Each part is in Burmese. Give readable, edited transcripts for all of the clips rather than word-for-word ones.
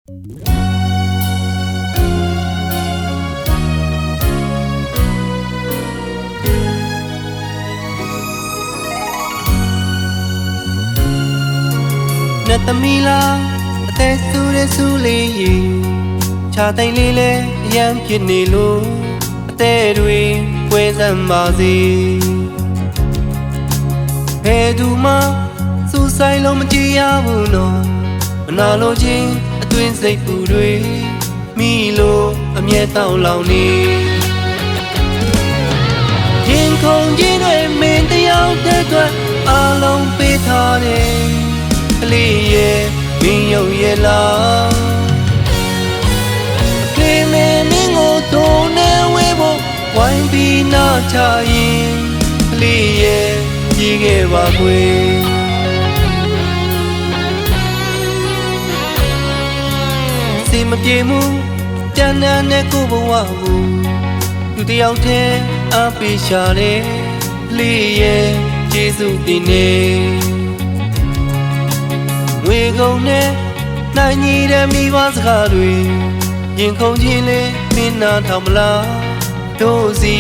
သမီးလားအသက်ဆူရဲဆူလေးရင်ခြာသိမ့်လေးလဲအရန်ဖြစ်နေလို့အသက်တွေပွဲစမ်းပါစေဘယ်သူမှစူဆိုင်လို့မကြည့်ရဘူးနော်မနာလို့ချင်းအတွင်းစိတ်ပူတွေမိလို့အမျက်တောင်းလောင်နေရင်ခုန်ခြင်းတွေမင်းတယောက်တည်းအတွက်အလုံးပေးထားတယ်ကလေးရဲ့မင်းရုံရဲ့လားအဖေမင်းမင်းကိုတုံးနေဝဲဖို့ဝိုင်းပြီးနာချရင်ကလေးရဲ့ကြီးခဲ့ပါကွယ်စိတ်မပြေမှုတန်တန်နဲ့ကိုဘဝကိုသူတယောက်တည်းအပေးရှာတယ်ကလေးရဲ့ကျေးဇူးတင်နေဝေကုန်နဲ့နိုင်ညီတဲ့မိဘစကားတွေရင်ခုန်ခြင်းလေးမင်းနာထောင်မလားတို့စီ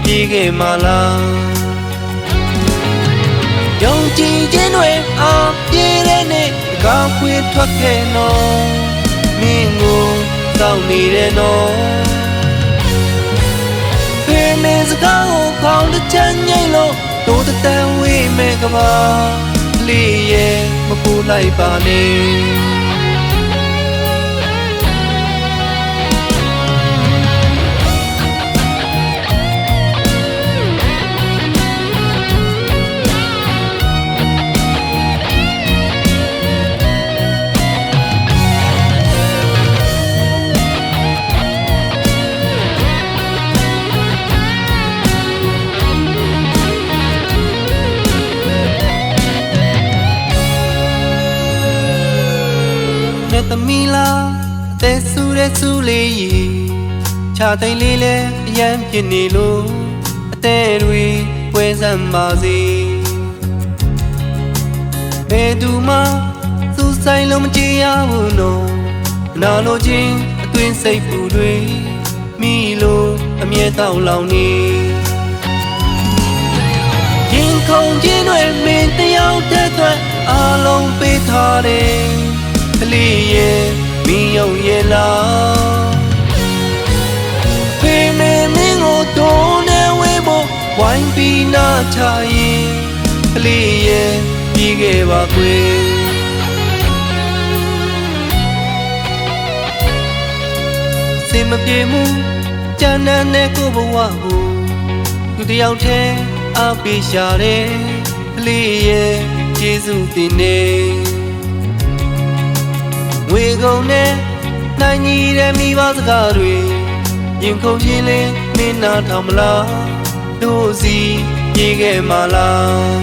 ပြေးခဲ့မလားယုံကြည်ခြင်းတွေအားပြေးတဲ့နေ့ကောင်းခွေထွက်ခဲ့နော်မင်းကိုစောင့်နေတယ်နော်ဖေးမေစကားကိုကောင်းတဲ့ချမ်းငိမ့်လို့တို့တန်ဝေးမဲ့ကပါလေးရဲ့မပူလိုက်ပါနဲ့သမီးလားအသက်ဆူရဲဆူလေးရင်ခြာသိမ့်လေးလဲအရန်ဖြစ်နေလို့အသက်တွေပွဲစမ်းပါစေဘယ်သူမှစူဆိုင်လို့မကြည့်ရဘူးနော်နာလို့ချင်းအတွင်းစိတ်ပူတွေမိလို့အမျက်တောင်းလောင်နေရင်ခုန်ခြင်းတွေမင်းတယောက်တည်းအတွက်အလုံးပေးထားတယ်ကလေးရဲ့မင်းရုံရဲ့လားဖေးမေမင်းကိုတုံးနေဝဲဖို့ဝိုင်းပြီးနာချရင်ကလေးရဲ့ပြေးခဲ့ပါကွယ်စိတ်မပြေမှုကြမ်းတမ်းတဲ့ကိုဘဝကိုသူတယောက်တည်းအပေးရှာတယ်ကလေးရဲ့ကျေးဇူးတင်နေဝေကုန်နဲ့နိုင်ညီတဲ့မိဘစကားတွေရင်ခုန်ခြင်းလေးမင်းနာထောင်မလားတို့စီပြေးခဲ့မလား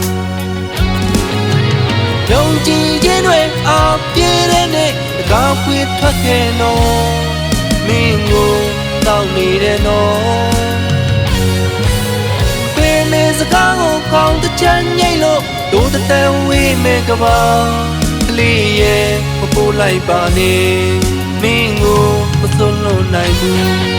ယုံကြည်ခြင်းတွေအားပြေးတဲ့နေ့ကောင်းခွေထွက်ခဲ့နော်မင်းကိုတောင်းနေတယ်နော်ဖေးမေစကားကိုကောင်းတဲ့ချမ်းငိမ့်လို့တို့တန်ဝေးမဲ့ကပါလေးရဲ့မပူလိုက်ပါနဲ့မင်းကိုမစွန့်လို့နိုင်ဘူး